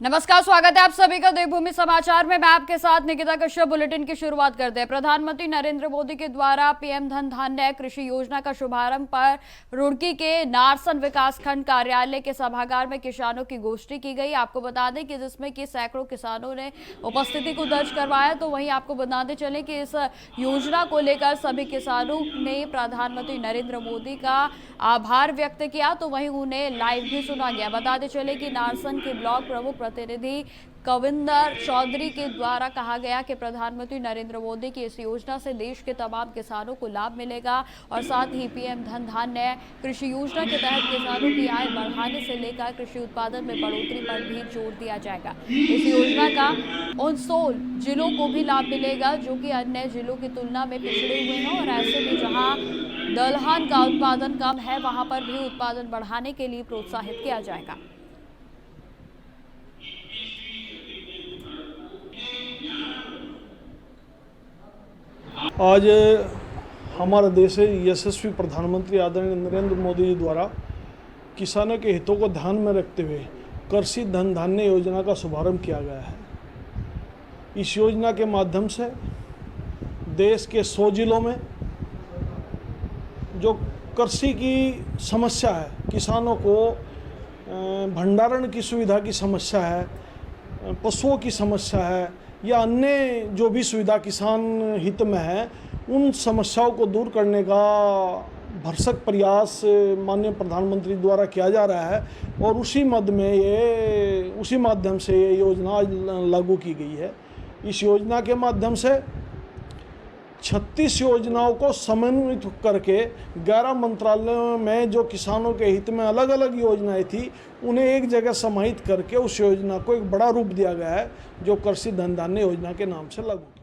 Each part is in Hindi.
नमस्कार, स्वागत है आप सभी का देवभूमि समाचार में। मैं आपके साथ निकिता कश्यप। बुलेटिन की शुरुआत करते हैं। प्रधानमंत्री नरेंद्र मोदी के द्वारा पीएम धन धान्य कृषि योजना का शुभारंभ पर रुड़की के नारसन विकासखंड कार्यालय के सभागार में किसानों की गोष्ठी की गई। आपको बता दें कि जिसमें कि सैकड़ों किसानों ने उपस्थिति को दर्ज करवाया। तो वहीं आपको बताते चले कि इस योजना को लेकर सभी किसानों ने प्रधानमंत्री नरेंद्र मोदी का आभार व्यक्त किया। तो वहीं उन्हें लाइव भी सुना गया। बताते चले कि नारसन के ब्लॉक प्रमुख प्रतिनिधि कविंदर चौधरी के द्वारा कहा गया कि प्रधानमंत्री नरेंद्र मोदी की इस योजना से देश के तमाम किसानों को लाभ मिलेगा और साथ ही पीएम धन धान्य कृषि योजना के तहत किसानों की आय बढ़ाने से लेकर कृषि उत्पादन में बढ़ोतरी पर भी जोर दिया जाएगा। इस योजना का उन 16 जिलों को भी लाभ मिलेगा जो कि अन्य जिलों की तुलना में पिछड़े हुए हैं और ऐसे में जहां दलहन का उत्पादन कम है वहां पर भी उत्पादन बढ़ाने के लिए प्रोत्साहित किया जाएगा। आज हमारा देश यशस्वी प्रधानमंत्री आदरणीय नरेंद्र मोदी जी द्वारा किसानों के हितों को ध्यान में रखते हुए कृषि धन धान्य योजना का शुभारंभ किया गया है। इस योजना के माध्यम से देश के 100 जिलों में जो कृषि की समस्या है, किसानों को भंडारण की सुविधा की समस्या है, पशुओं की समस्या है या अन्य जो भी सुविधा किसान हित में है, उन समस्याओं को दूर करने का भरसक प्रयास माननीय प्रधानमंत्री द्वारा किया जा रहा है और उसी माध्यम से ये योजना लागू की गई है। इस योजना के माध्यम से 36 योजनाओं को समन्वित करके 11 मंत्रालयों में जो किसानों के हित में अलग अलग योजनाएं थी उन्हें एक जगह समाहित करके उस योजना को एक बड़ा रूप दिया गया है जो कृषि धन धान्य योजना के नाम से लागू की।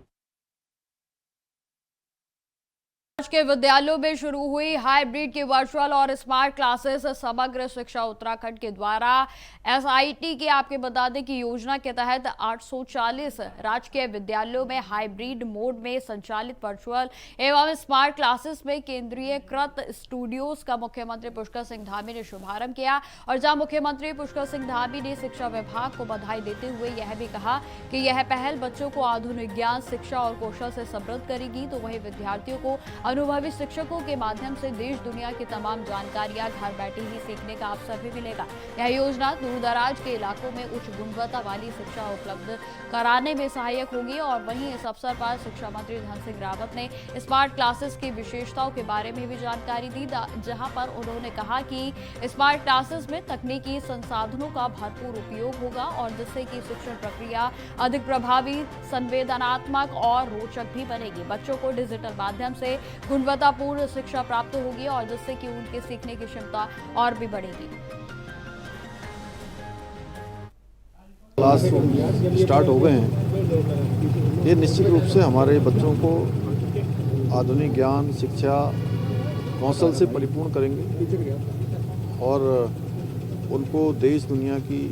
आज के विद्यालयों में शुरू हुई हाइब्रिड की वर्चुअल और स्मार्ट क्लासेस समग्र शिक्षा उत्तराखंड के द्वारा एसआईटी की आपके बता दें कि योजना के तहत 840 राजकीय विद्यालयों में हाइब्रिड मोड में संचालित वर्चुअल एवं स्मार्ट क्लासेस में केंद्रीयकृत स्टूडियोज का मुख्यमंत्री पुष्कर सिंह धामी ने शुभारंभ किया। और जहां मुख्यमंत्री पुष्कर सिंह धामी ने शिक्षा विभाग को बधाई देते हुए यह भी कहा कि यह पहल बच्चों को आधुनिक ज्ञान, शिक्षा और कौशल से समृद्ध करेगी। तो वहीं विद्यार्थियों को अनुभवी शिक्षकों के माध्यम से देश दुनिया की तमाम जानकारियां घर बैठे ही सीखने का अवसर भी मिलेगा। यह योजना दूर दराज के इलाकों में उच्च गुणवत्ता वाली शिक्षा उपलब्ध कराने में सहायक होगी। और वहीं इस अवसर पर शिक्षा मंत्री धन सिंह रावत ने स्मार्ट क्लासेस की विशेषताओं के बारे में भी जानकारी दी, जहां पर उन्होंने कहा कि स्मार्ट क्लासेस में तकनीकी संसाधनों का भरपूर उपयोग होगा और जिससे कि शिक्षण प्रक्रिया अधिक प्रभावी, संवेदनात्मक और रोचक भी बनेगी। बच्चों को डिजिटल माध्यम से गुणवत्तापूर्ण शिक्षा प्राप्त होगी और जिससे कि उनके सीखने की क्षमता और भी बढ़ेगी। क्लास स्टार्ट हो गए हैं। ये निश्चित रूप से हमारे बच्चों को आधुनिक ज्ञान, शिक्षा, कौशल से परिपूर्ण करेंगे और उनको देश दुनिया की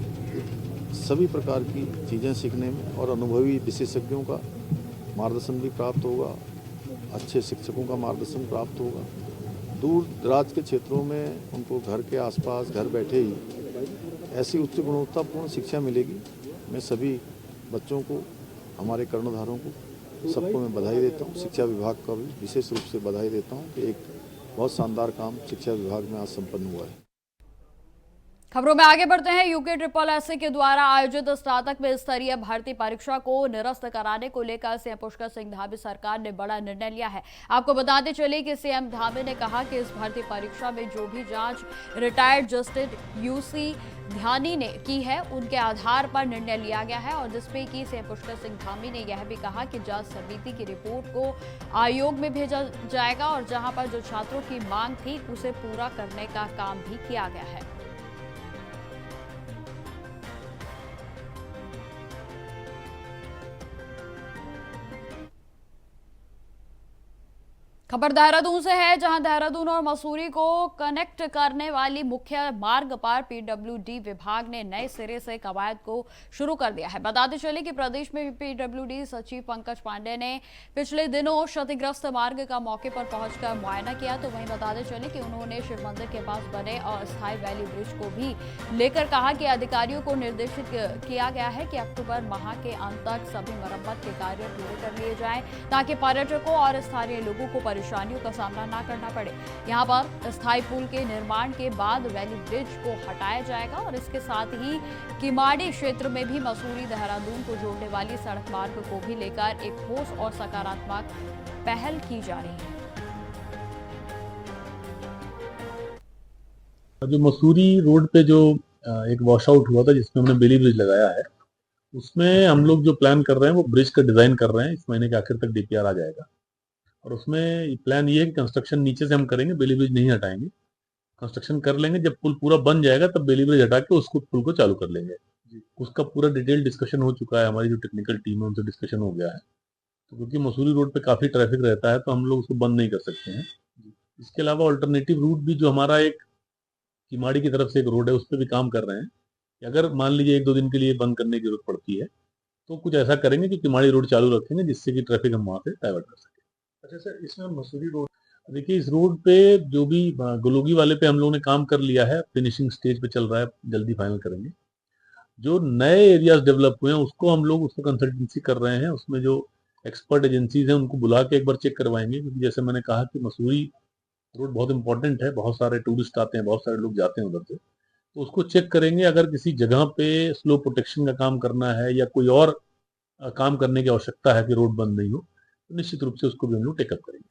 सभी प्रकार की चीज़ें सीखने में और अनुभवी विशेषज्ञों का मार्गदर्शन भी प्राप्त होगा, अच्छे शिक्षकों का मार्गदर्शन प्राप्त होगा। दूर दराज के क्षेत्रों में उनको घर के आसपास घर बैठे ही ऐसी उच्च गुणवत्तापूर्ण शिक्षा मिलेगी। मैं सभी बच्चों को, हमारे कर्णधारों को, सबको मैं बधाई देता हूँ। शिक्षा विभाग का भी विशेष रूप से बधाई देता हूँ कि एक बहुत शानदार काम शिक्षा विभाग में आज संपन्न हुआ है। खबरों में आगे बढ़ते हैं। यूके SSSC के द्वारा आयोजित स्नातक में स्तरीय भर्ती परीक्षा को निरस्त कराने को लेकर सीएम पुष्कर सिंह धामी सरकार ने बड़ा निर्णय लिया है। आपको बताते चले कि सीएम धामी ने कहा कि इस भर्ती परीक्षा में जो भी जांच रिटायर्ड जस्टिस यूसी ध्यानी ने की है उनके आधार पर निर्णय लिया गया है और जिसमें कि सीएम पुष्कर सिंह धामी ने यह भी कहा कि जांच समिति की रिपोर्ट को आयोग में भेजा जाएगा और जहां पर जो छात्रों की मांग थी उसे पूरा करने का काम भी किया गया है। खबर देहरादून से है, जहां देहरादून और मसूरी को कनेक्ट करने वाली मुख्य मार्ग पर पीडब्ल्यूडी विभाग ने नए सिरे से कवायद को शुरू कर दिया है। बताते चले कि प्रदेश में पीडब्ल्यूडी सचिव पंकज पांडे ने पिछले दिनों क्षतिग्रस्त मार्ग का मौके पर पहुंचकर मुआयना किया। तो वहीं बताते चले कि उन्होंने शिव मंदिर के पास बने अस्थायी वैली ब्रिज को भी लेकर कहा कि अधिकारियों को निर्देशित किया गया है कि अक्टूबर माह के अंत तक सभी मरम्मत के कार्य पूरे कर लिए जाएं, ताकि पर्यटकों और स्थानीय लोगों को परेशानियों का सामना ना करना पड़े। यहां पर स्थायी पुल के निर्माण के बाद वैली ब्रिज को हटाया जाएगा और इसके साथ ही किमाड़ी क्षेत्र में भी मसूरी देहरादून को जोड़ने वाली सड़क मार्ग को भी लेकर एक ठोस और सकारात्मक पहल की जा रही है। जो मसूरी रोड पे जो एक वॉश आउट हुआ था जिसमें हमने बेली ब्रिज लगाया है, उसमें हम लोग जो प्लान कर रहे हैं वो ब्रिज का डिजाइन कर रहे हैं। इस महीने के आखिर तक डीपीआर आ जाएगा और उसमें प्लान ये है कि कंस्ट्रक्शन नीचे से हम करेंगे, बेली ब्रिज नहीं हटाएंगे। कंस्ट्रक्शन कर लेंगे, जब पुल पूरा बन जाएगा तब बेली ब्रिज हटा के उसको पुल को चालू कर लेंगे। उसका पूरा डिटेल डिस्कशन हो चुका है, हमारी जो टेक्निकल टीम है उनसे डिस्कशन हो गया है। तो क्योंकि मसूरी रोड पे काफी ट्रैफिक रहता है तो हम लोग उसको बंद नहीं कर सकते हैं। इसके अलावा ऑल्टरनेटिव रूट भी जो हमारा एक किमाड़ी की तरफ से एक रोड है उस पर भी काम कर रहे हैं कि अगर मान लीजिए 1-2 दिन के लिए बंद करने की जरूरत पड़ती है तो कुछ ऐसा करेंगे कि किमाड़ी रोड चालू रखेंगे जिससे कि ट्रैफिक हम वहां से डाइवर्ट कर सकें। अच्छा सर, इसमें मसूरी रोड, देखिए इस रोड पे जो भी गलोगी वाले पे हम लोगों ने काम कर लिया है, फिनिशिंग स्टेज पे चल रहा है, जल्दी फाइनल करेंगे। जो नए एरियाज डेवलप हुए हैं उसको हम लोग उसको कंसल्टेंसी कर रहे हैं, उसमें जो एक्सपर्ट एजेंसीज हैं उनको बुला के एक बार चेक करवाएंगे, क्योंकि जैसे मैंने कहा कि मसूरी रोड बहुत इंपॉर्टेंट है, बहुत सारे टूरिस्ट आते हैं, बहुत सारे लोग जाते हैं उधर से, तो उसको चेक करेंगे। अगर किसी जगह पे स्लो प्रोटेक्शन का काम करना है या कोई और काम करने की आवश्यकता है कि रोड बंद नहीं हो, तो निश्चित रूप से उसको भी हम लोग टेकअप करेंगे।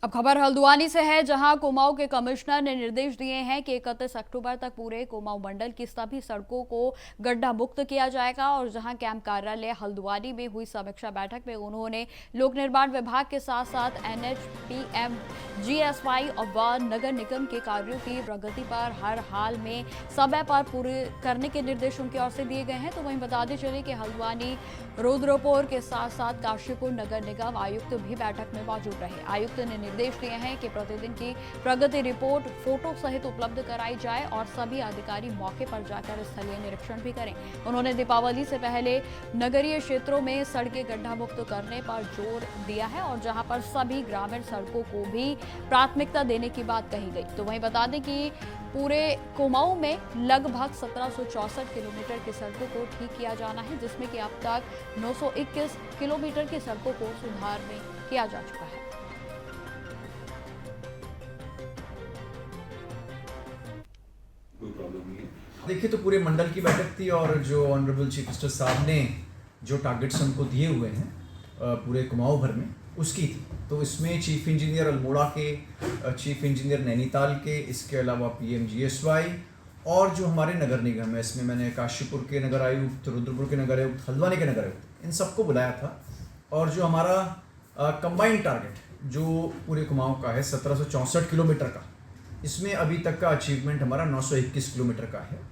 अब खबर हल्द्वानी से है, जहां कुमाऊं के कमिश्नर ने निर्देश दिए हैं कि 31 अक्टूबर तक पूरे कुमाऊं मंडल की सभी सड़कों को गड्ढा मुक्त किया जाएगा। और जहां कैंप कार्यालय हल्द्वानी में हुई समीक्षा बैठक में उन्होंने लोक निर्माण विभाग के साथ साथ NHPM, GSY और नगर निगम के कार्यों की प्रगति पर हर हाल में समय पर पूरे करने के निर्देश उनकी ओर से दिए गए हैं। तो वहीं बताते चले कि हल्द्वानी, रुद्रपुर के साथ साथ काशीपुर नगर निगम आयुक्त भी बैठक में मौजूद रहे। आयुक्त ने निर्देश दिए हैं कि प्रतिदिन की प्रगति रिपोर्ट फोटो सहित उपलब्ध कराई जाए और सभी अधिकारी मौके पर जाकर स्थलीय निरीक्षण भी करें। उन्होंने दीपावली से पहले नगरीय क्षेत्रों में सड़कें गड्ढा मुक्त करने पर जोर दिया है और जहां पर सभी ग्रामीण सड़कों को भी प्राथमिकता देने की बात कही गई। तो वहीं बता दें कि पूरे कुमाऊं में लगभग 1764 किलोमीटर की सड़कों को ठीक किया जाना है, जिसमें कि अब तक 921 किलोमीटर की सड़कों को सुधार में किया जा चुका है। देखिए, तो पूरे मंडल की बैठक थी और जो ऑनरेबल चीफ मिनिस्टर साहब ने जो टारगेट्स हमको दिए हुए हैं पूरे कुमाऊं भर में, उसकी थी। तो इसमें चीफ इंजीनियर अल्मोड़ा के, चीफ इंजीनियर नैनीताल के, इसके अलावा PM GSY और जो हमारे नगर निगम है, इसमें मैंने काशीपुर के नगर आयुक्त, रुद्रपुर के नगर आयुक्त, हल्द्वानी के नगर आयुक्त, इन सबको बुलाया था। और जो हमारा कंबाइंड टारगेट जो पूरे कुमाऊं का है 1764 किलोमीटर का, इसमें अभी तक का अचीवमेंट हमारा 921 किलोमीटर का है।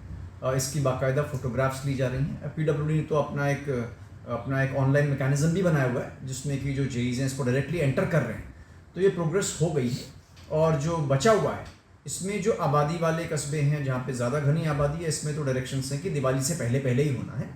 इसकी बाकायदा फोटोग्राफ्स ली जा रही हैं। PWD ने तो अपना एक ऑनलाइन मैकेनिज्म भी बनाया हुआ है जिसमें कि जो JEs हैं इसको डायरेक्टली एंटर कर रहे हैं। तो ये प्रोग्रेस हो गई है। और जो बचा हुआ है इसमें जो आबादी वाले कस्बे हैं जहाँ पे ज़्यादा घनी आबादी है, इसमें तो डायरेक्शंस हैं कि दिवाली से पहले ही होना है।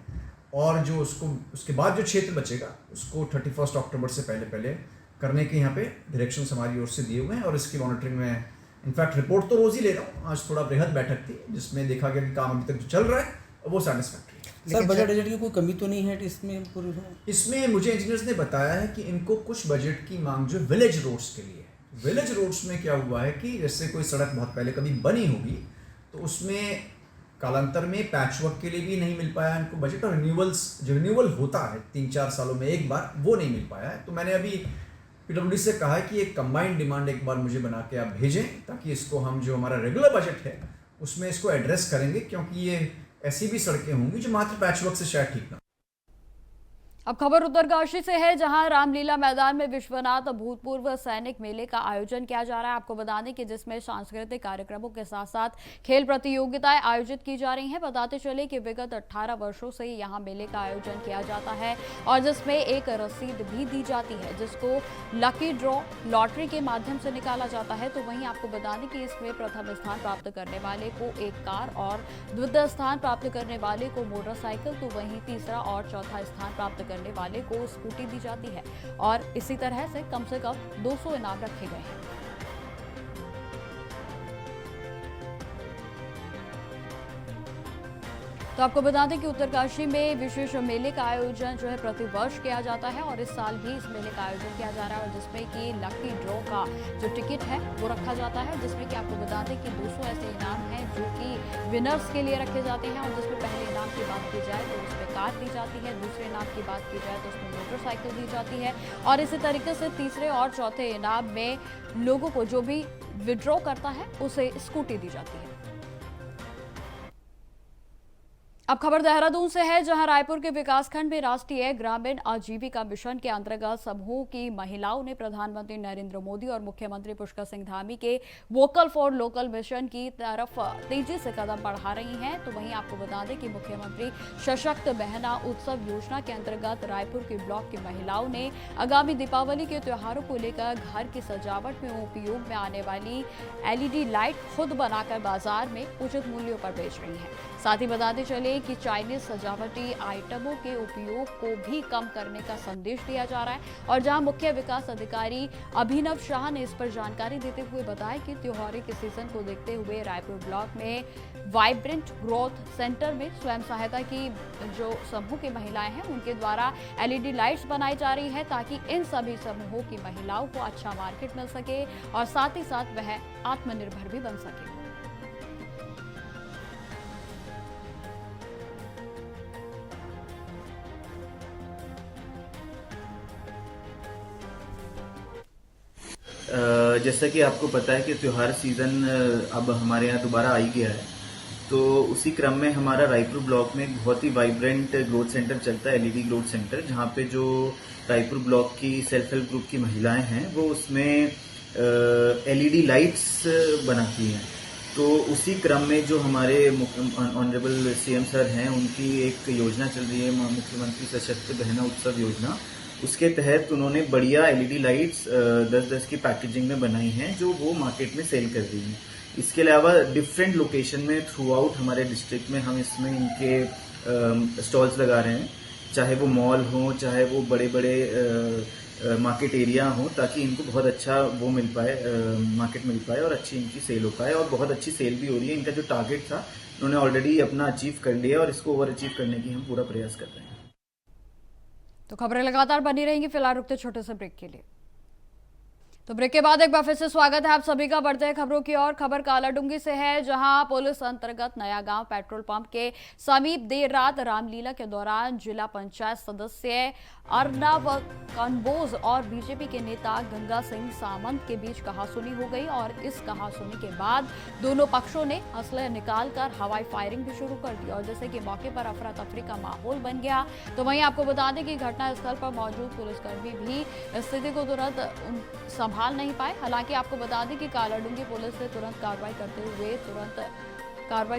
और जो उसके बाद जो क्षेत्र बचेगा उसको 31 अक्टूबर से पहले करने के यहाँ पे डायरेक्शंस हमारी ओर से दिए हुए हैं। और इसकी मॉनिटरिंग में इनफैक्ट रिपोर्ट तो रोज़ ही ले रहा हूँ। आज थोड़ा बृहद बैठक थी जिसमें देखा गया कि काम अभी तक जो चल रहा है वो सैटिस्फैक्ट्री है। सर, बजट की कोई कमी तो नहीं है इसमें पूरी? इसमें मुझे इंजीनियर्स ने बताया है कि इनको कुछ बजट की मांग जो विलेज रोड्स के लिए है। विलेज रोड्स में क्या हुआ है कि जैसे कोई सड़क बहुत पहले कभी बनी होगी तो उसमें कालांतर में पैचवर्क के लिए भी नहीं मिल पाया इनको बजट, और रिन्यूअल होता है 3-4 सालों में एक बार, वो नहीं मिल पाया है। तो मैंने अभी PWD से कहा है कि एक कंबाइंड डिमांड एक बार मुझे बना के आप भेजें ताकि इसको हम जो हमारा रेगुलर बजट है उसमें इसको एड्रेस करेंगे, क्योंकि ये ऐसी भी सड़कें होंगी जो मात्र पैचवर्क से शायद ठीक ना। अब खबर उत्तरकाशी से है, जहां रामलीला मैदान में विश्वनाथ भूतपूर्व सैनिक मेले का आयोजन किया जा रहा है। आपको बता दें कि जिसमें सांस्कृतिक कार्यक्रमों के साथ साथ खेल प्रतियोगिताएं आयोजित की जा रही हैं। बताते चले कि विगत 18 वर्षों से यहां मेले का आयोजन किया जाता है और जिसमें एक रसीद भी दी जाती है, जिसको लकी ड्रॉ लॉटरी के माध्यम से निकाला जाता है। तो वहीं आपको बता दें कि इसमें प्रथम स्थान प्राप्त करने वाले को एक कार और द्वितीय स्थान प्राप्त करने वाले को मोटरसाइकिल, तो वहीं तीसरा और चौथा स्थान प्राप्त करने वाले को स्कूटी दी जाती है और इसी तरह से कम 200 इनाम रखे गए हैं। तो आपको बता दें कि उत्तरकाशी में विशेष मेले का आयोजन जो है प्रतिवर्ष किया जाता है और इस साल भी इस मेले का आयोजन किया जा रहा है और जिसमें कि लकी ड्रॉ का जो टिकट है वो रखा जाता है, जिसमें कि आपको बता दें कि 200 ऐसे इनाम हैं जो कि विनर्स के लिए रखे जाते हैं और जिसमें पहले इनाम की बात की जाए तो उसमें कार दी जाती है, दूसरे इनाम की बात की जाए तो उसमें मोटरसाइकिल दी जाती है और इसी तरीके से तीसरे और चौथे इनाम में लोगों को जो भी विड्रॉ करता है उसे स्कूटी दी जाती है। अब खबर देहरादून से है, जहां रायपुर के विकासखंड में राष्ट्रीय ग्रामीण आजीविका मिशन के अंतर्गत समूह की महिलाओं ने प्रधानमंत्री नरेंद्र मोदी और मुख्यमंत्री पुष्कर सिंह धामी के वोकल फॉर लोकल मिशन की तरफ तेजी से कदम बढ़ा रही हैं। तो वहीं आपको बता दें कि मुख्यमंत्री सशक्त बहना उत्सव योजना के अंतर्गत रायपुर के ब्लॉक की महिलाओं ने आगामी दीपावली के त्योहारों को लेकर घर की सजावट में उपयोग में आने वाली LED लाइट खुद बनाकर बाजार में उचित मूल्यों पर बेच रही हैं। साथ ही बताते चले कि चाइनीज सजावटी आइटमों के उपयोग को भी कम करने का संदेश दिया जा रहा है और जहां मुख्य विकास अधिकारी अभिनव शाह ने इस पर जानकारी देते हुए बताया कि त्योहारी के सीजन को देखते हुए रायपुर ब्लॉक में वाइब्रेंट ग्रोथ सेंटर में स्वयं सहायता की जो समूह की महिलाएं हैं उनके द्वारा LED लाइट्स बनाई जा रही है ताकि इन सभी समूहों की महिलाओं को अच्छा मार्केट मिल सके और साथ ही साथ वह आत्मनिर्भर भी बन सके। जैसा कि आपको पता है कि त्यौहार सीज़न अब हमारे यहाँ दोबारा आ ही गया है, तो उसी क्रम में हमारा रायपुर ब्लॉक में एक बहुत ही वाइब्रेंट ग्रोथ सेंटर चलता है, LED ग्रोथ सेंटर, जहाँ पे जो रायपुर ब्लॉक की सेल्फ हेल्प ग्रुप की महिलाएं हैं वो उसमें LED लाइट्स बनाती हैं। तो उसी क्रम में जो हमारे ऑनरेबल CM सर हैं उनकी एक योजना चल रही है, मुख्यमंत्री सशक्त बहना उत्सव योजना, उसके तहत उन्होंने बढ़िया LED लाइट्स 10-10 की पैकेजिंग में बनाई हैं जो वो मार्केट में सेल कर रही हैं। इसके अलावा डिफरेंट लोकेशन में थ्रू आउट हमारे डिस्ट्रिक्ट में हम इसमें इनके स्टॉल्स लगा रहे हैं, चाहे वो मॉल हो, चाहे वो बड़े बड़े मार्केट एरिया हो, ताकि इनको बहुत अच्छा वो मिल पाए, मार्केट मिल पाए और अच्छी इनकी सेल हो पाए और बहुत अच्छी सेल भी हो रही है। इनका जो टारगेट था उन्होंने ऑलरेडी अपना अचीव कर लिया और इसको ओवर अचीव करने की हम पूरा प्रयास कर रहे हैं। तो खबरें लगातार बनी रहेंगी, फिलहाल रुकते छोटे से ब्रेक के लिए। तो ब्रेक के बाद एक बार फिर से स्वागत है आप सभी का। बढ़ते हैं खबरों की ओर। खबर कालाडूंगी से है, जहां पुलिस अंतर्गत नया गांव पेट्रोल पंप के समीप देर रात रामलीला के दौरान जिला पंचायत सदस्य अर्नब कंबोज और बीजेपी के नेता गंगा सिंह सामंत के बीच कहासुनी हो गई और इस कहासुनी के बाद दोनों पक्षों ने असले निकालकर हवाई फायरिंग भी शुरू कर दी और जैसे कि मौके पर अफरा तफरी का माहौल बन गया। तो वहीं आपको बता दें कि घटनास्थल पर मौजूद पुलिसकर्मी भी स्थिति को तुरंत संभाल नहीं पाए। हालांकि आपको बता दें कि कालाडूंगी पुलिस ने तुरंत कार्रवाई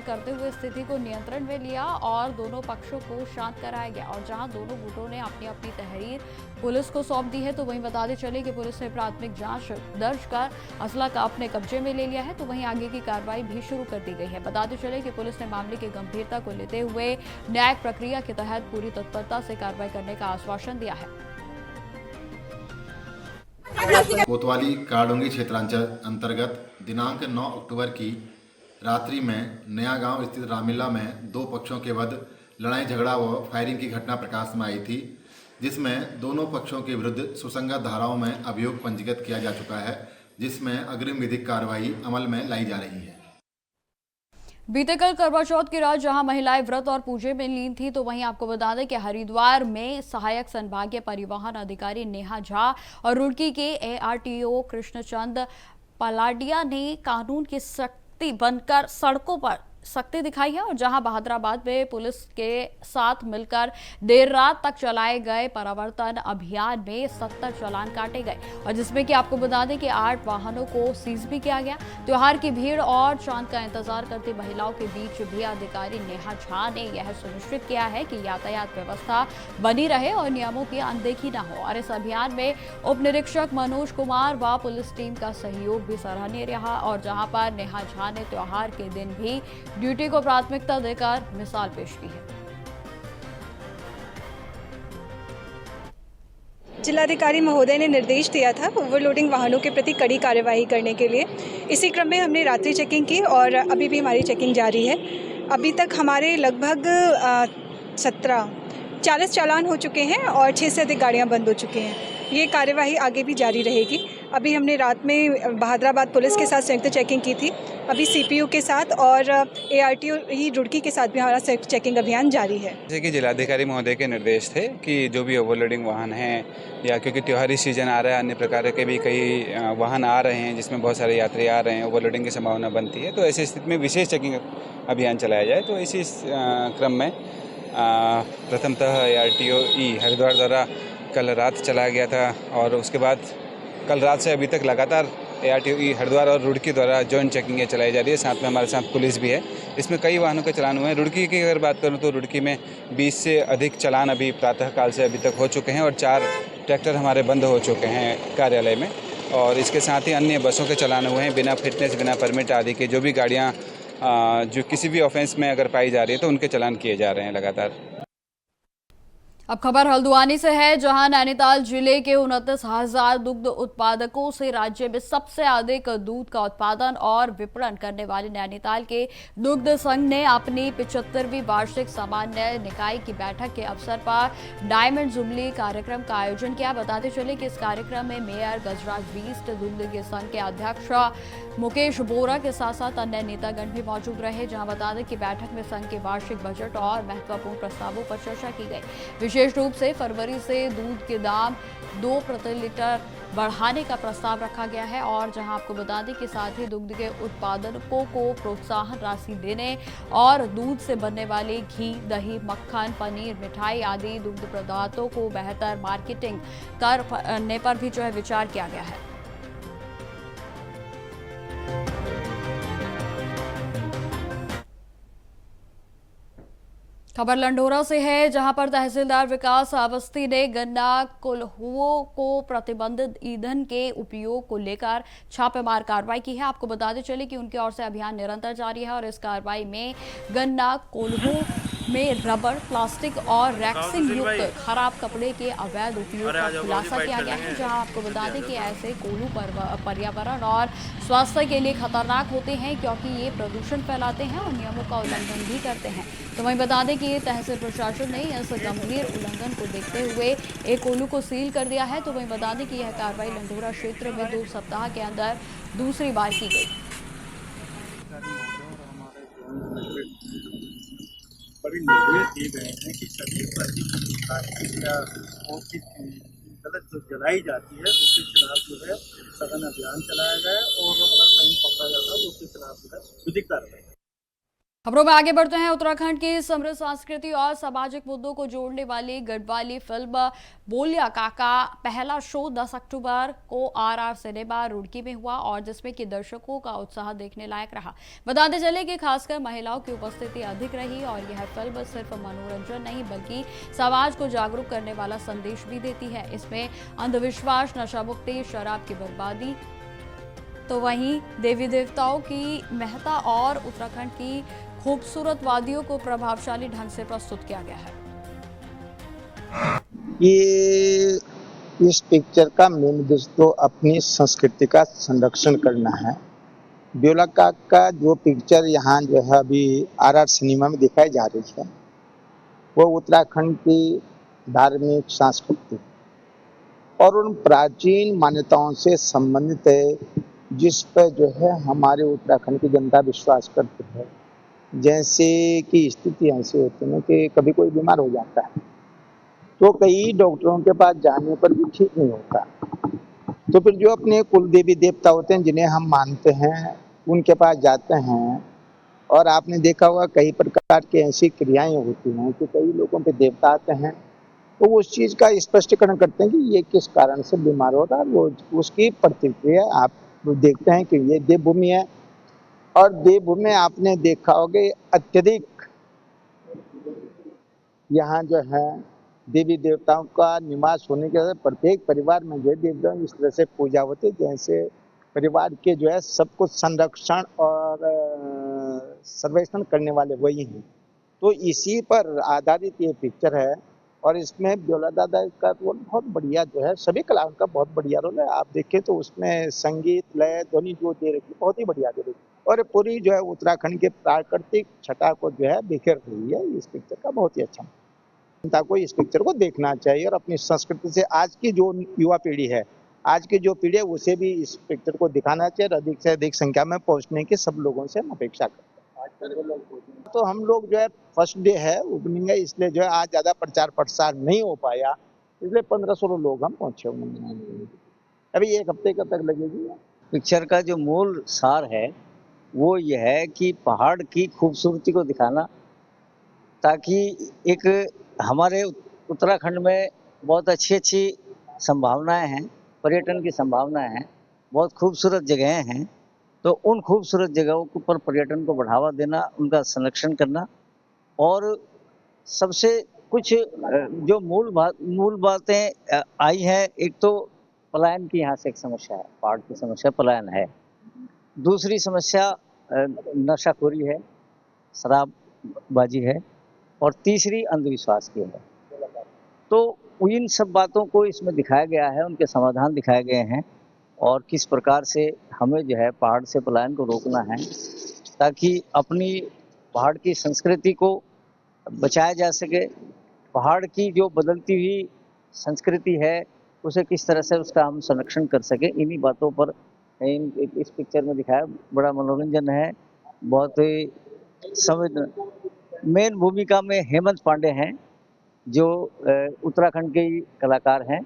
करते हुए स्थिति को नियंत्रण में लिया और दोनों पक्षों को शांत कराया गया और जहां दोनों गुटों ने अपनी अपनी तहरीर पुलिस को सौंप दी है। तो वहीं बताते चले कि पुलिस ने प्राथमिक जांच दर्ज कर असला का अपने कब्जे में ले लिया है। तो वहीं आगे की कार्रवाई भी शुरू कर दी गई है। बताते चले कि पुलिस ने मामले की गंभीरता को लेते हुए न्यायिक प्रक्रिया के तहत पूरी तत्परता से कार्रवाई करने का आश्वासन दिया है। कोतवाली कालाडूंगी क्षेत्रांचल अंतर्गत दिनांक 9 अक्टूबर की रात्रि में नया गांव स्थित रामलीला में दो पक्षों के मध्य लड़ाई झगड़ा व फायरिंग की घटना प्रकाश में आई थी, जिसमें दोनों पक्षों के विरुद्ध सुसंगत धाराओं में अभियोग पंजीकृत किया जा चुका है, जिसमें अग्रिम विधिक कार्रवाई अमल में लाई जा रही है। बीते कल करवा चौथ की रात जहां महिलाएं व्रत और पूजे में लीन थी, तो वहीं आपको बता दें कि हरिद्वार में सहायक संभागीय परिवहन अधिकारी नेहा झा और रुड़की के ARTO कृष्णचंद पलाडिया ने कानून की सख्ती बनकर सड़कों पर सख्ती दिखाई है और जहां बहादुराबाद में पुलिस के साथ मिलकर देर रात तक चलाए गए परावर्तन अभियान में 70 चालान काटे गए और जिसमें कि आपको बता दें कि 8 वाहनों को सीज भी किया गया। त्योहार की भीड़ और चांद का इंतजार करती महिलाओं के बीच भी अधिकारी नेहा झा ने यह सुनिश्चित किया है कि यातायात व्यवस्था बनी रहे और नियमों की अनदेखी न हो। और इस अभियान में उप निरीक्षक मनोज कुमार व पुलिस टीम का सहयोग भी सराहनीय रहा और जहां पर नेहा झा ने त्योहार के दिन भी ड्यूटी को प्राथमिकता देकर मिसाल पेश की है। जिलाधिकारी महोदय ने निर्देश दिया था ओवरलोडिंग वाहनों के प्रति कड़ी कार्यवाही करने के लिए। इसी क्रम में हमने रात्रि चेकिंग की और अभी भी हमारी चेकिंग जारी है। अभी तक हमारे लगभग 40 चालान हो चुके हैं और 6 से अधिक गाड़ियां बंद हो चुकी हैं। ये कार्यवाही आगे भी जारी रहेगी। अभी हमने रात में बहादुराबाद पुलिस के साथ संयुक्त चेकिंग की थी, अभी सीपीयू के साथ और ARTO रुड़की के साथ भी हमारा संयुक्त चेकिंग अभियान जारी है। जैसे कि जिलाधिकारी महोदय के निर्देश थे कि जो भी ओवरलोडिंग वाहन हैं या क्योंकि त्योहारी सीजन आ रहा है, अन्य प्रकार के भी कई वाहन आ रहे हैं जिसमें बहुत सारे यात्री आ रहे हैं, ओवरलोडिंग की संभावना बनती है, तो ऐसी स्थिति में विशेष चेकिंग अभियान चलाया जाए। तो इसी क्रम में प्रथमतः ARTO हरिद्वार द्वारा कल रात चलाया गया था और उसके बाद कल रात से अभी तक लगातार ARTO हरिद्वार और रुड़की द्वारा जॉइंट चेकिंग चलाई जा रही है। साथ में हमारे साथ पुलिस भी है। इसमें कई वाहनों के चालान हुए हैं। रुड़की की अगर बात करूं तो रुड़की में 20 से अधिक चालान अभी प्रातःकाल से अभी तक हो चुके हैं और 4 ट्रैक्टर हमारे बंद हो चुके हैं कार्यालय में। और इसके साथ ही अन्य बसों के चालान हुए हैं। बिना फिटनेस, बिना परमिट आदि के जो भी गाड़ियाँ जो किसी भी ऑफेंस में अगर पाई जा रही है तो उनके चालान किए जा रहे हैं लगातार। अब खबर हल्द्वानी से है, जहां नैनीताल जिले के 29,000 दुग्ध उत्पादकों से राज्य में सबसे अधिक दूध का उत्पादन और विपणन करने वाले नैनीताल के दुग्ध संघ ने अपनी 75वीं वार्षिक सामान्य निकाय की बैठक के अवसर पर डायमंड जुबली कार्यक्रम का आयोजन किया। बताते चले कि इस कार्यक्रम में मेयर गजराज बीस्ट, दुग्ध के संघ के अध्यक्ष मुकेश बोरा के साथ साथ अन्य नेतागण भी मौजूद रहे। जहां बता दें कि बैठक में संघ के वार्षिक बजट और महत्वपूर्ण प्रस्तावों पर चर्चा की गई। विशेष रूप से फरवरी से दूध के दाम 2 प्रति लीटर बढ़ाने का प्रस्ताव रखा गया है और जहां आपको बता दें कि साथ ही दुग्ध के उत्पादकों को प्रोत्साहन राशि देने और दूध से बनने वाले घी, दही, मक्खन, पनीर, मिठाई आदि दुग्ध पदार्थों को बेहतर मार्केटिंग करने पर भी विचार किया गया है। खबर लंढोरा से है, जहां पर तहसीलदार विकास अवस्थी ने गन्ना कुल्हुओं को प्रतिबंधित ईंधन के उपयोग को लेकर छापेमार कार्रवाई की है। आपको बताते चले कि उनकी ओर से अभियान निरंतर जारी है और इस कार्रवाई में गन्ना कुल्हुओं में रबर, प्लास्टिक और रैक्सिन युक्त खराब कपड़े के अवैध उपयोग का खुलासा किया गया है। जहां आपको बता दें कि ऐसे कोल्हू पर्यावरण और स्वास्थ्य के लिए खतरनाक होते हैं क्योंकि ये प्रदूषण फैलाते हैं और नियमों का उल्लंघन भी करते हैं। तो वहीं बता दें कि तहसील प्रशासन ने इस गंभीर उल्लंघन को देखते हुए एक कोल्हू को सील कर दिया है। तो वहीं बता दें कि यह कार्रवाई लंढोरा क्षेत्र में 2 सप्ताह के अंदर दूसरी बार की गई। बड़े निर्देश दिए गए हैं कि सभी प्लास्टिक या गलत जो जलाई जाती है उसके खिलाफ जो है सघन अभियान चलाया जाए और अगर कहीं पकड़ा जाता है तो उसके खिलाफ जो है विधिक कार्रवाई। खबरों में आगे बढ़ते हैं। उत्तराखंड की समृद्ध संस्कृति और सामाजिक मुद्दों को जोड़ने वाली गढ़वाली फिल्म बोलिया काका पहला शो 10 अक्टूबर को RR सिनेमा रुड़की में हुआ और जिसमें कि दर्शकों का उत्साह देखने लायक रहा। बताते चले कि खासकर महिलाओं की उपस्थिति अधिक रही और यह फिल्म सिर्फ मनोरंजन नहीं बल्कि समाज को जागरूक करने वाला संदेश भी देती है। इसमें अंधविश्वास, नशा मुक्ति, शराब की बर्बादी, तो वहीं देवी देवताओं की महत्ता और उत्तराखंड की खूबसूरत वादियों को प्रभावशाली ढंग से प्रस्तुत किया गया है। ये इस पिक्चर का मेन उद्देश्य तो अपनी संस्कृति का संरक्षण करना है। बोलिया काका जो पिक्चर यहाँ जो है अभी RR सिनेमा में दिखाई जा रही है वो उत्तराखंड की धार्मिक, सांस्कृतिक और उन प्राचीन मान्यताओं से संबंधित है जिस पर जो है हमारे उत्तराखंड की जनता विश्वास करती है। जैसे कि स्थिति ऐसी होती है कि कभी कोई बीमार हो जाता है तो कई डॉक्टरों के पास जाने पर भी ठीक नहीं होता, तो फिर जो अपने कुल देवी देवता होते हैं जिन्हें हम मानते हैं उनके पास जाते हैं और आपने देखा होगा कई प्रकार की ऐसी क्रियाएं होती हैं कि कई लोगों पे देवता आते हैं, तो वो उस चीज़ का स्पष्टीकरण करते हैं कि ये किस कारण से बीमार हो रहा है, वो उसकी प्रतिक्रिया आप देखते हैं कि ये देवभूमि है। और देवभूमि में आपने देखा होगा अत्यधिक यहाँ जो है देवी देवताओं का निवास होने के वजह से प्रत्येक परिवार में जो है देवताओं की इस तरह से पूजा होती है, जैसे परिवार के जो है सब कुछ संरक्षण और सर्वेक्षण करने वाले वही हैं। तो इसी पर आधारित ये पिक्चर है और इसमें ब्योला दादा का रोल बहुत बढ़िया जो है, सभी कलाकारों का बहुत बढ़िया रोल है। आप देखें तो उसमें संगीत लय ध्वनि जो दे रखी बहुत ही बढ़िया दे रखी और पूरी जो है उत्तराखंड के प्राकृतिक छटा को जो है बिखेर रही है। इस पिक्चर का बहुत ही अच्छा, जनता को इस पिक्चर को देखना चाहिए और अपनी संस्कृति से आज की जो युवा पीढ़ी है, आज की जो पीढ़ी है उसे भी इस पिक्चर को दिखाना चाहिए और अधिक से अधिक संख्या में पहुंचने की सब लोगों से हम अपेक्षा करते हैं। तो हम लोग जो है फर्स्ट डे है ओपनिंग है, इसलिए जो है आज ज़्यादा प्रचार प्रसार नहीं हो पाया, इसलिए 1500 लोग हम पहुंचे हुए। अभी एक हफ्ते का तक लगेगी। पिक्चर का जो मूल सार है वो ये है कि पहाड़ की खूबसूरती को दिखाना, ताकि एक हमारे उत्तराखंड में बहुत अच्छी अच्छी संभावनाएं हैं, पर्यटन की संभावनाएं हैं, बहुत खूबसूरत जगहें हैं। तो उन खूबसूरत जगहों के ऊपर पर्यटन को बढ़ावा देना, उनका संरक्षण करना और सबसे कुछ जो मूल बातें आई हैं, एक तो पलायन की यहाँ से एक समस्या है, पहाड़ की समस्या पलायन है। दूसरी समस्या नशाखोरी है, शराबबाजी है और तीसरी अंधविश्वास की है। तो इन सब बातों को इसमें दिखाया गया है, उनके समाधान दिखाए गए हैं और किस प्रकार से हमें जो है पहाड़ से पलायन को रोकना है, ताकि अपनी पहाड़ की संस्कृति को बचाया जा सके। पहाड़ की जो बदलती हुई संस्कृति है उसे किस तरह से उसका हम संरक्षण कर सके, इन्हीं बातों पर इस पिक्चर में दिखाया। बड़ा मनोरंजन है, बहुत मेन भूमिका में हेमंत पांडे हैं जो उत्तराखंड के ही कलाकार हैं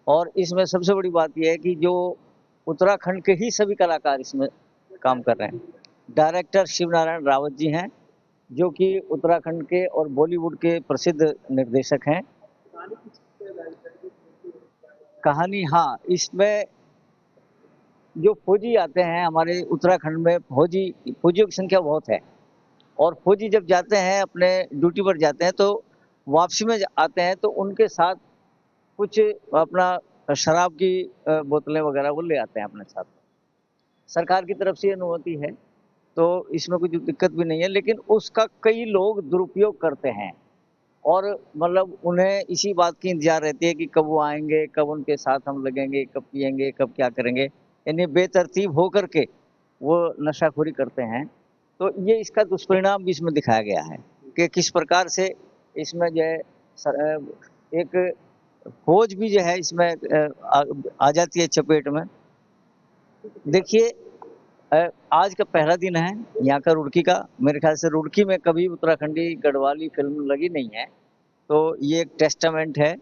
और इसमें सबसे बड़ी बात यह है कि जो उत्तराखंड के ही सभी कलाकार इसमें काम कर रहे हैं। डायरेक्टर शिव नारायण रावत जी हैं जो कि उत्तराखंड के और बॉलीवुड के प्रसिद्ध निर्देशक हैं। कहानी, हाँ, इसमें जो फौजी आते हैं हमारे उत्तराखंड में, फौजियों की संख्या बहुत है और फौजी जब जाते हैं अपने ड्यूटी पर जाते हैं तो वापसी में आते हैं तो उनके साथ कुछ अपना शराब की बोतलें वगैरह वो ले आते हैं अपने साथ। सरकार की तरफ से अनुमति है तो इसमें कोई दिक्कत भी नहीं है, लेकिन उसका कई लोग दुरुपयोग करते हैं और मतलब उन्हें इसी बात की इंतजार रहती है कि कब वो आएंगे, कब उनके साथ हम लगेंगे, कब पिएंगे, कब क्या करेंगे, यानी बेतरतीब होकर के वो नशाखोरी करते हैं। तो ये इसका दुष्परिणाम भी इसमें दिखाया गया है कि किस प्रकार से इसमें जो है एक फौज भी जो है इसमें आ जाती है चपेट में। देखिए, आज का पहला दिन है यहाँ का रुड़की का। मेरे ख्याल से रुड़की में कभी उत्तराखंडी गढ़वाली फिल्म लगी नहीं है, तो ये एक टेस्टामेंट है।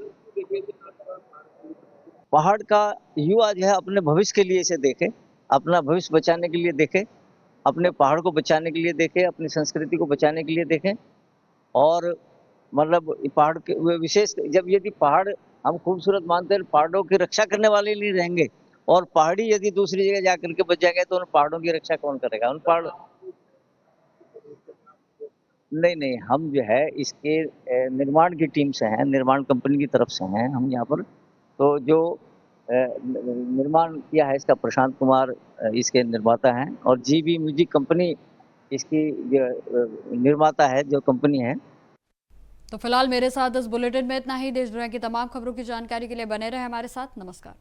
पहाड़ का युवा जो है अपने भविष्य के लिए इसे देखे, अपना भविष्य बचाने के लिए देखे, अपने पहाड़ को बचाने के लिए देखे, अपनी संस्कृति को बचाने के लिए देखें। और मतलब पहाड़ के विशेष, जब यदि पहाड़ हम खूबसूरत मानते हैं, पहाड़ों की रक्षा करने वाले नहीं रहेंगे और पहाड़ी यदि दूसरी जगह जाकर के बच जाएंगे तो उन पहाड़ों की रक्षा कौन करेगा? उन पहाड़ नहीं, हम जो है इसके निर्माण की टीम से हैं, निर्माण कंपनी की तरफ से हैं हम यहाँ पर। तो जो निर्माण किया है इसका प्रशांत कुमार इसके निर्माता हैं और जीबी म्यूजिक कंपनी इसकी जो निर्माता है, जो कंपनी है। तो फिलहाल मेरे साथ इस बुलेटिन में इतना ही। देश दुनिया की तमाम खबरों की जानकारी के लिए बने रहे हमारे साथ। नमस्कार।